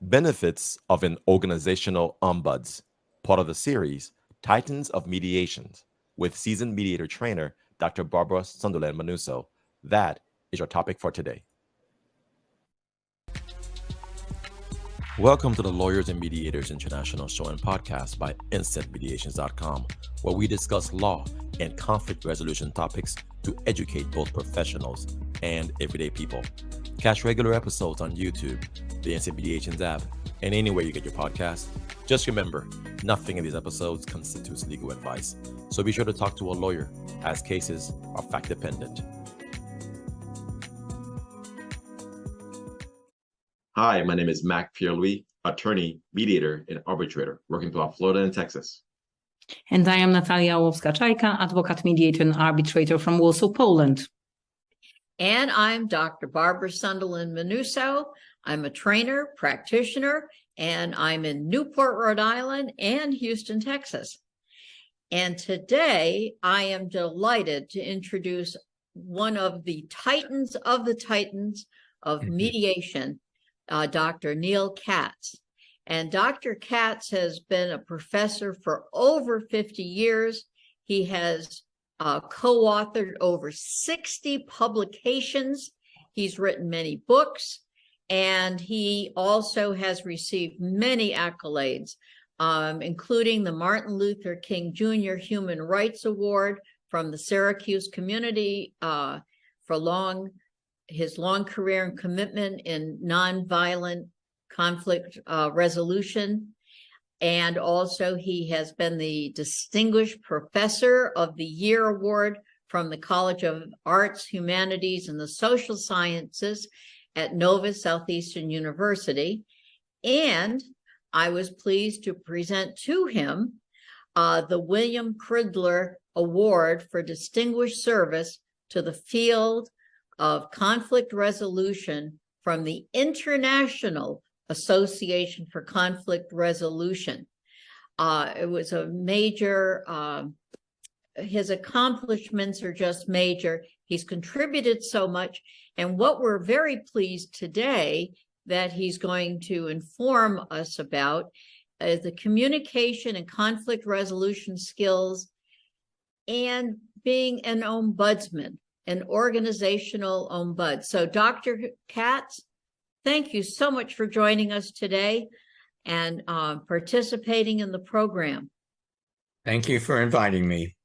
Benefits of an organizational ombuds, part of the series Titans of Mediations, with seasoned mediator trainer Dr. Barbara Sunderland Manuso. That is your topic for today. Welcome to the Lawyers and Mediators International Show and Podcast by instantmediations.com, where we discuss law and conflict resolution topics to educate both professionals and everyday people. Catch regular episodes on YouTube, the Instant Mediations app, and anywhere you get your podcasts. Just remember, nothing in these episodes constitutes legal advice, so be sure to talk to a lawyer, as cases are fact-dependent. Hi, my name is Mac Pierre-Louis, attorney, mediator, and arbitrator, working throughout Florida and Texas. And I am Natalia Łowska-Czajka, advocate, mediator, and arbitrator from Warsaw, Poland. And I'm Dr. Barbara Sunderland Manuso. I'm a trainer, practitioner, and I'm in Newport, Rhode Island, and Houston, Texas. And today I am delighted to introduce one of the titans of mediation, Dr. Neil Katz. And Dr. Katz has been a professor for over 50 years. He has co-authored over 60 publications. He's written many books, and he also has received many accolades, including the Martin Luther King Jr. Human Rights Award from the Syracuse community for his long career and commitment in nonviolent conflict resolution. And also he has been the Distinguished Professor of the Year Award from the College of Arts, Humanities, and the Social Sciences at Nova Southeastern University. And I was pleased to present to him the William Cridler Award for Distinguished Service to the field of conflict resolution from the International Association for Conflict Resolution. It was a major, his accomplishments are just major. He's contributed so much. And what we're very pleased today that he's going to inform us about is the communication and conflict resolution skills and being an ombudsman, an organizational ombud. So Dr. Katz, thank you so much for joining us today and participating in the program. Thank you for inviting me.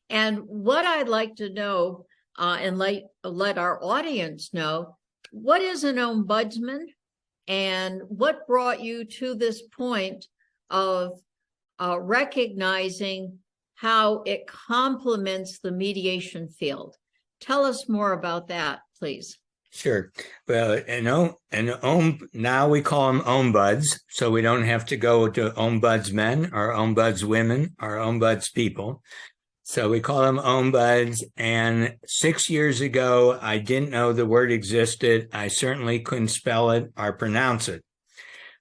And what I'd like to know and let our audience know, what is an ombudsman and what brought you to this point of recognizing how it complements the mediation field? Tell us more about that, please. Sure. Well, now we call them ombuds, so we don't have to go to ombudsmen or ombudswomen or ombudspeople. So we call them ombuds. And 6 years ago, I didn't know the word existed. I certainly couldn't spell it or pronounce it.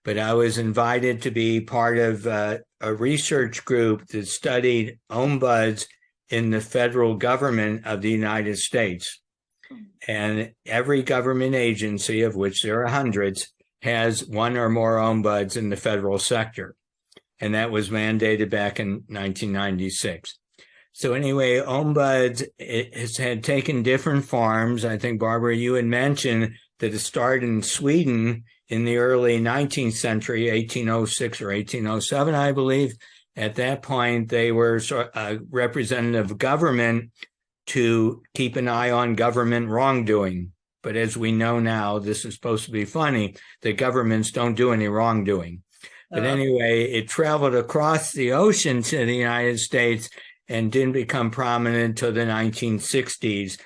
But I was invited to be part of a research group that studied ombuds in the federal government of the United States. And every government agency, of which there are hundreds, has one or more ombuds in the federal sector. And that was mandated back in 1996. So anyway, ombuds, it has had taken different forms. I think, Barbara, you had mentioned that it started in Sweden in the early 19th century, 1806 or 1807, I believe. At that point, they were a representative government to keep an eye on government wrongdoing. But as we know now, this is supposed to be funny, the governments don't do any wrongdoing. But anyway, it traveled across the ocean to the United States and didn't become prominent until the 1960s.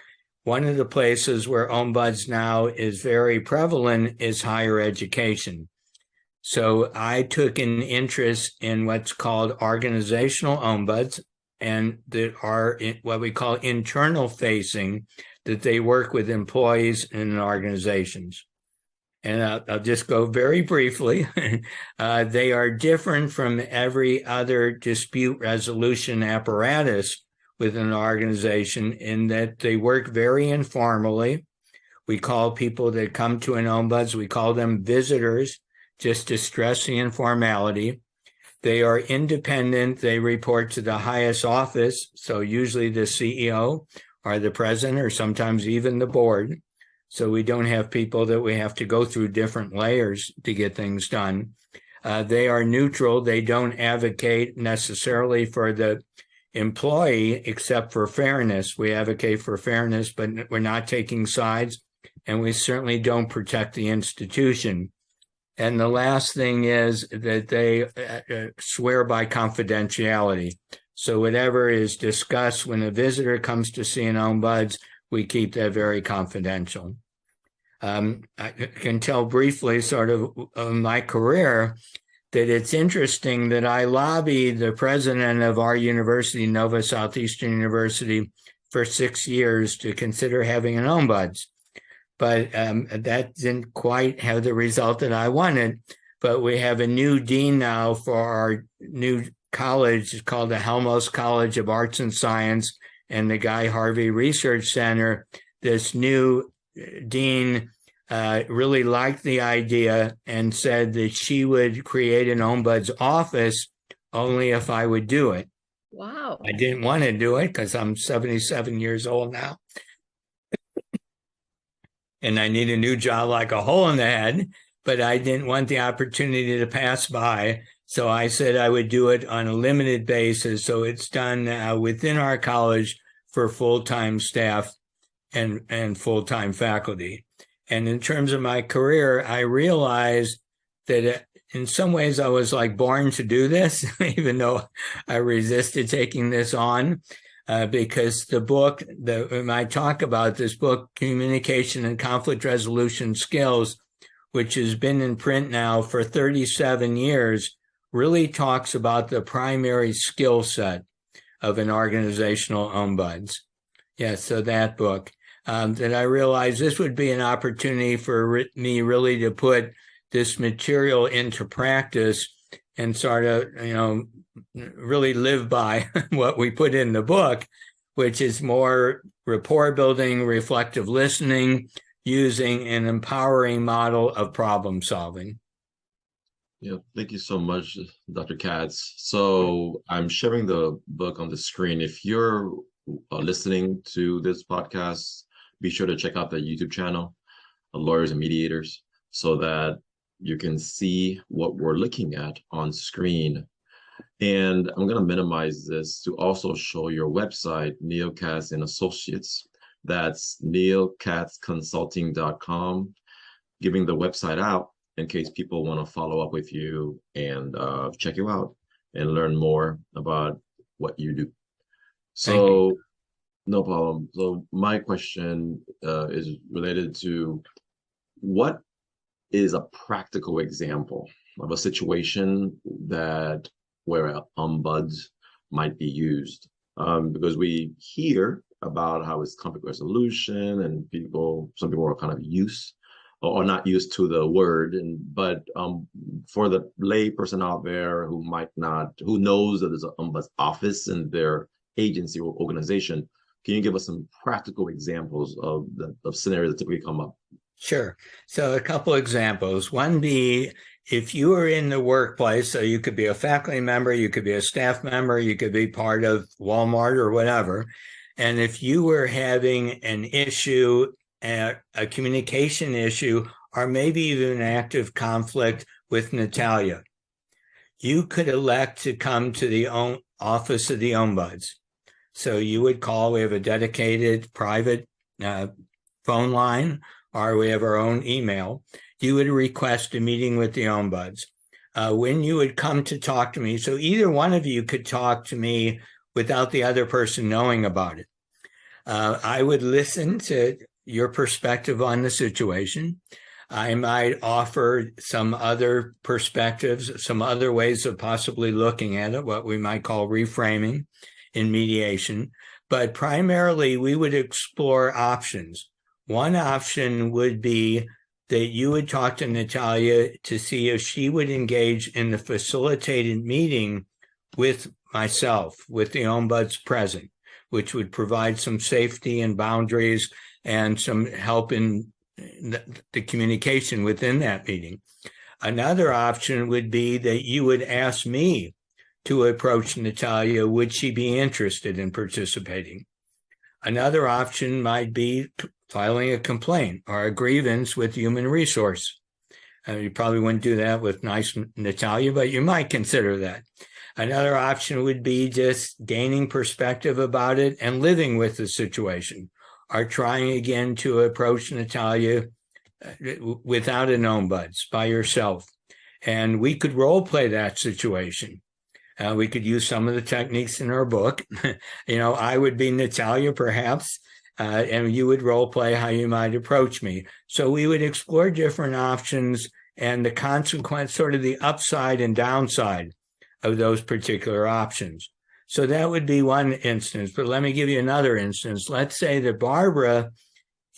One of the places where ombuds now is very prevalent is higher education. So I took an interest in what's called organizational ombuds, and that are what we call internal facing, that they work with employees in organizations. And I'll just go very briefly. They are different from every other dispute resolution apparatus within an organization in that they work very informally. We call people that come to an ombuds, we call them visitors. just to stress the informality. They are independent. They report to the highest office, so usually the CEO or the president or sometimes even the board. So we don't have people that we have to go through different layers to get things done. They are neutral. They don't advocate necessarily for the employee except for fairness. We advocate for fairness, but we're not taking sides, and we certainly don't protect the institution. And the last thing is that they swear by confidentiality. So whatever is discussed when a visitor comes to see an Ombuds, we keep that very confidential. I can tell briefly sort of my career that it's interesting that I lobbied the president of our university, Nova Southeastern University, for 6 years to consider having an Ombuds. But that didn't quite have the result that I wanted. But we have a new dean now for our new college. It's called the Helmholtz College of Arts and Science and the Guy Harvey Research Center. This new dean really liked the idea and said that she would create an Ombuds office only if I would do it. Wow. I didn't want to do it because I'm 77 years old now. And I need a new job like a hole in the head, but I didn't want the opportunity to pass by. So I said I would do it on a limited basis. So it's done within our college for full-time staff and full-time faculty. And in terms of my career, I realized that in some ways I was like born to do this, even though I resisted taking this on. Because the book that when I talk about this book, Communication and Conflict Resolution Skills, which has been in print now for 37 years, really talks about the primary skill set of an organizational ombuds. Yes, so that book. That I realized this would be an opportunity for me really to put this material into practice and sort of, really live by what we put in the book, which is more rapport building, reflective listening, using an empowering model of problem solving. Yeah, thank you so much, Dr. Katz. So I'm sharing the book on the screen. If you're listening to this podcast, be sure to check out the YouTube channel, Lawyers and Mediators, so that you can see what we're looking at on screen. And I'm going to minimize this to also show your website, Neil Katz and Associates. That's neilkatzconsulting.com, giving the website out in case people want to follow up with you and check you out and learn more about what you do. So, no problem. So my question is related to what is a practical example of a situation where Ombuds might be used, because we hear about how it's conflict resolution and some people are kind of used or not used to the word, but for the lay person out there who knows that there's an Ombuds office in their agency or organization, can you give us some practical examples of scenarios that typically come up? Sure. So a couple examples. One be if you are in the workplace, so you could be a faculty member, you could be a staff member, you could be part of Walmart or whatever. And if you were having an issue, a communication issue, or maybe even an active conflict with Natalia, you could elect to come to the office of the Ombuds. So you would call, we have a dedicated private phone line, or we have our own email. You would request a meeting with the Ombuds. When you would come to talk to me, so either one of you could talk to me without the other person knowing about it. I would listen to your perspective on the situation. I might offer some other perspectives, some other ways of possibly looking at it, what we might call reframing in mediation. But primarily, we would explore options. One option would be that you would talk to Natalia to see if she would engage in the facilitated meeting with myself, with the Ombuds present, which would provide some safety and boundaries and some help in the communication within that meeting. Another option would be that you would ask me to approach Natalia. Would she be interested in participating? Another option might be filing a complaint or a grievance with human resource. You probably wouldn't do that with nice Natalia, but you might consider that. Another option would be just gaining perspective about it and living with the situation, or trying again to approach Natalia without an Ombuds, by yourself. And we could role play that situation. We could use some of the techniques in our book. I would be Natalia, perhaps, and you would role play how you might approach me. So we would explore different options and the consequence, sort of the upside and downside of those particular options. So that would be one instance, but let me give you another instance. Let's say that Barbara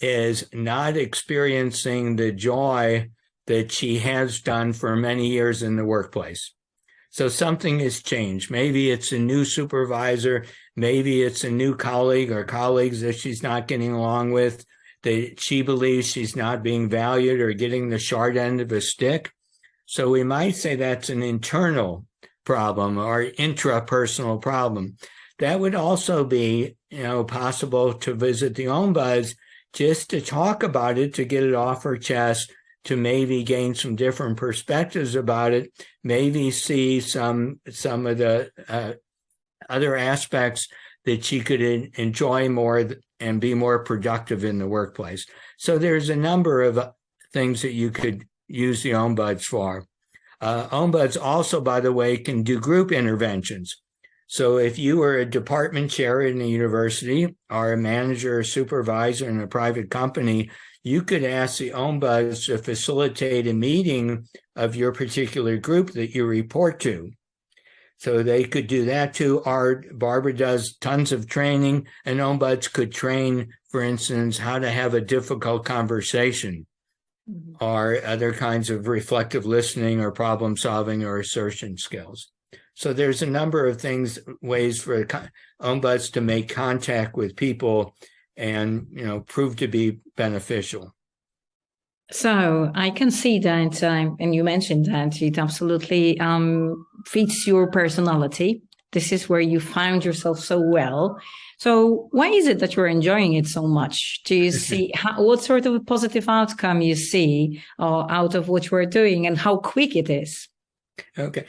is not experiencing the joy that she has done for many years in the workplace. So something has changed. Maybe it's a new supervisor, maybe it's a new colleague or colleagues that she's not getting along with, that she believes she's not being valued or getting the short end of a stick. So we might say that's an internal problem or intrapersonal problem. That would also be, possible to visit the Ombuds just to talk about it, to get it off her chest, to maybe gain some different perspectives about it, maybe see some of the other aspects that she could enjoy more and be more productive in the workplace. So there's a number of things that you could use the Ombuds for. Ombuds also, by the way, can do group interventions. So if you were a department chair in a university or a manager or supervisor in a private company, you could ask the Ombuds to facilitate a meeting of your particular group that you report to. So they could do that too. Barbara does tons of training, and Ombuds could train, for instance, how to have a difficult conversation, or other kinds of reflective listening or problem solving or assertion skills. So there's a number of ways for Ombuds to make contact with people and, prove to be beneficial. So I can see that, and you mentioned that it absolutely fits your personality. This is where you found yourself so well. So why is it that you're enjoying it so much? Do you see what sort of a positive outcome you see out of what you're doing, and how quick it is? Okay,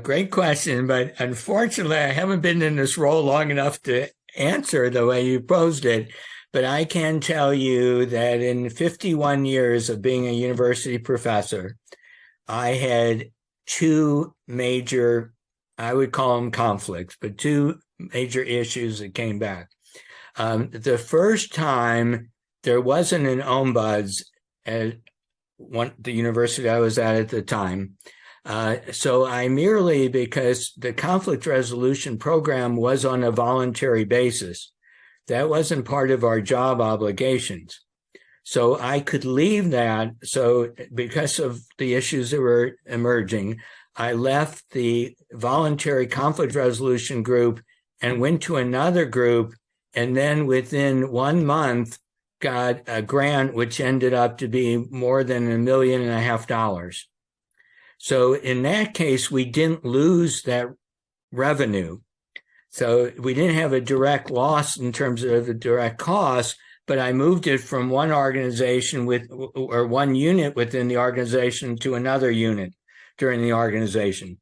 great question. But unfortunately, I haven't been in this role long enough to answer the way you posed it. But I can tell you that in 51 years of being a university professor, I had two major, I would call them conflicts, but two major issues that came back. The first time, there wasn't an Ombuds at the university I was at the time. So I merely, because the conflict resolution program was on a voluntary basis, that wasn't part of our job obligations. So I could leave that. So because of the issues that were emerging, I left the voluntary conflict resolution group and went to another group. And then within 1 month, got a grant, which ended up to be more than $1.5 million. So in that case, we didn't lose that revenue. So we didn't have a direct loss in terms of the direct cost, but I moved it from one organization or one unit within the organization to another unit during the organization.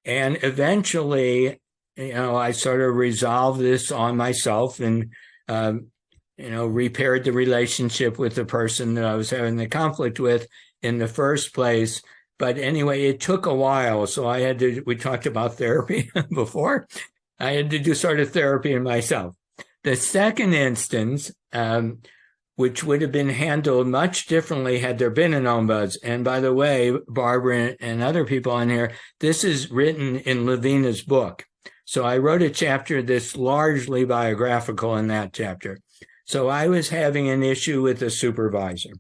And eventually, I sort of resolved this on myself and, repaired the relationship with the person that I was having the conflict with in the first place. But anyway, it took a while. So we talked about therapy before. I had to do sort of therapy in myself. The second instance, which would have been handled much differently had there been an Ombuds. And by the way, Barbara and other people on here, this is written in Levina's book. So I wrote a chapter that's largely biographical in that chapter. So I was having an issue with a supervisor.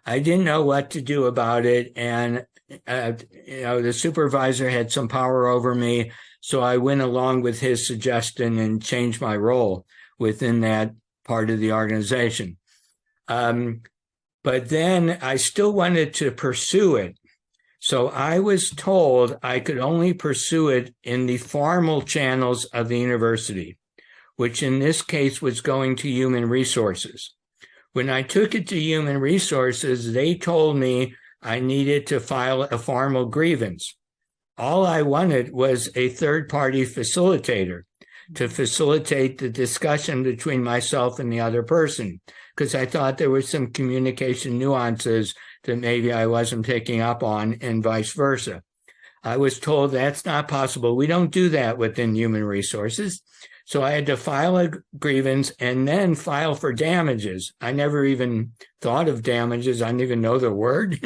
I didn't know what to do about it. And, the supervisor had some power over me. So I went along with his suggestion and changed my role within that part of the organization. But then I still wanted to pursue it. So I was told I could only pursue it in the formal channels of the university, which in this case was going to human resources. When I took it to human resources, they told me I needed to file a formal grievance. All I wanted was a third-party facilitator to facilitate the discussion between myself and the other person, because I thought there were some communication nuances that maybe I wasn't picking up on, and vice versa. I was told that's not possible. We don't do that within human resources. So I had to file a grievance and then file for damages. I never even thought of damages. I didn't even know the word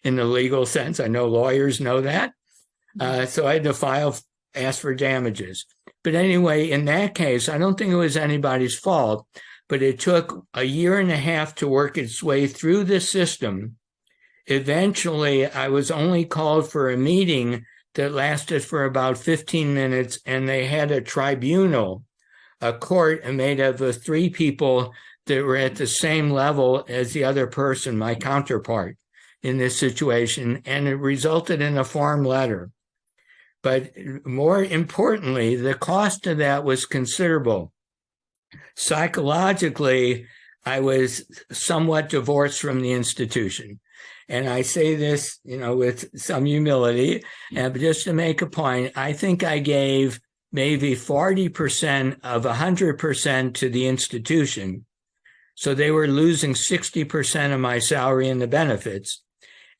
in the legal sense. I know lawyers know that. So I had to ask for damages. But anyway, in that case, I don't think it was anybody's fault, but it took a year and a half to work its way through the system. Eventually, I was only called for a meeting that lasted for about 15 minutes, and they had a tribunal, a court made up of 3 people that were at the same level as the other person, my counterpart in this situation, and it resulted in a form letter. But more importantly, the cost of that was considerable. Psychologically, I was somewhat divorced from the institution. And I say this, with some humility, but just to make a point, I think I gave maybe 40% of 100% to the institution. So they were losing 60% of my salary and the benefits.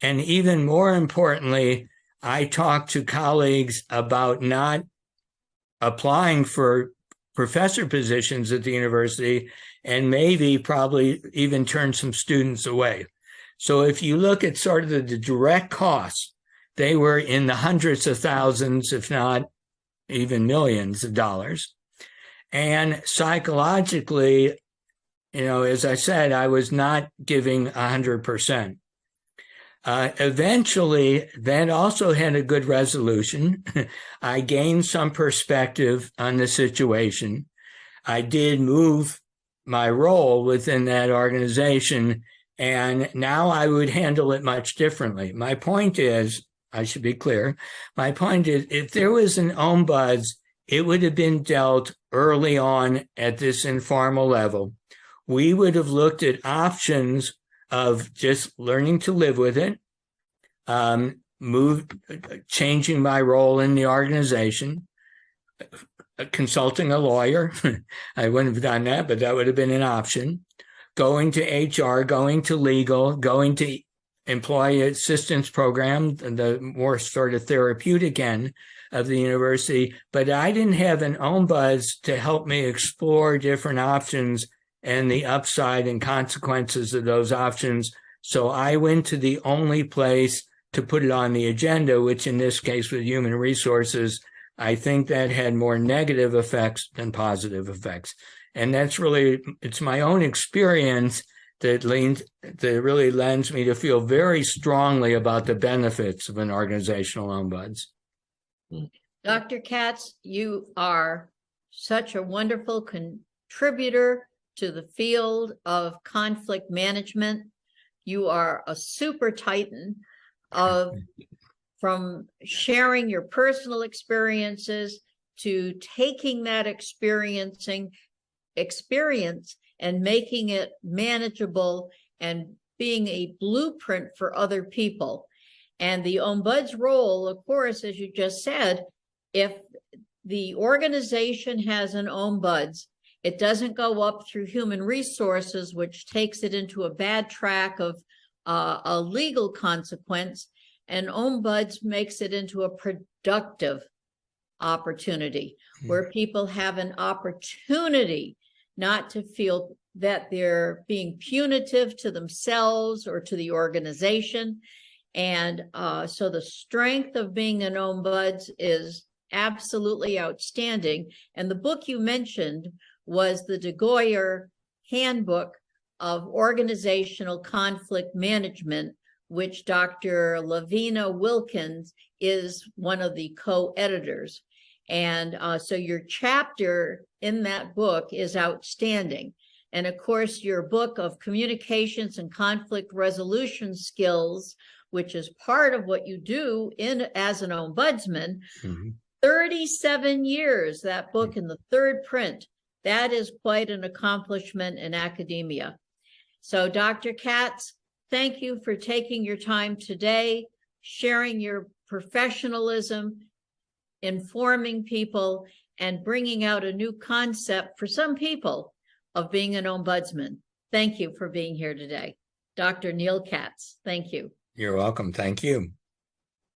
And even more importantly, I talked to colleagues about not applying for professor positions at the university and probably even turn some students away. So if you look at sort of the direct costs, they were in the hundreds of thousands, if not even millions of dollars. And psychologically, as I said, I was not giving 100%. Eventually, that also had a good resolution. I gained some perspective on the situation. I did move my role within that organization, and now I would handle it much differently. My point is, I should be clear, my point is, if there was an Ombuds, it would have been dealt early on at this informal level. We would have looked at options of just learning to live with it, changing my role in the organization, consulting a lawyer. I wouldn't have done that, but that would have been an option. Going to HR, going to legal, going to employee assistance program, the more sort of therapeutic end of the university. But I didn't have an Ombuds to help me explore different options and the upside and consequences of those options. So I went to the only place to put it on the agenda, which in this case with human resources, I think that had more negative effects than positive effects. And that's really, it's my own experience that really lends me to feel very strongly about the benefits of an organizational Ombuds. Dr. Katz, you are such a wonderful contributor to the field of conflict management. You are a super titan from sharing your personal experiences to taking that experience and making it manageable and being a blueprint for other people. And the Ombuds role, of course, as you just said, if the organization has an Ombuds, it doesn't go up through human resources, which takes it into a bad track of a legal consequence, and Ombuds makes it into a productive opportunity where people have an opportunity not to feel that they're being punitive to themselves or to the organization. And so the strength of being an Ombuds is absolutely outstanding. And the book you mentioned was the de Goyer Handbook of Organizational Conflict Management, which Dr. Lavina Wilkins is one of the co-editors. And so your chapter in that book is outstanding. And of course, your book of communications and conflict resolution skills which is part of what you do as an ombudsman. Mhm. 37 years, that book in the third print. That is quite an accomplishment in academia. So, Dr. Katz, thank you for taking your time today, sharing your professionalism, informing people, and bringing out a new concept for some people of being an ombudsman. Thank you for being here today. Dr. Neil Katz, thank you. You're welcome. Thank you.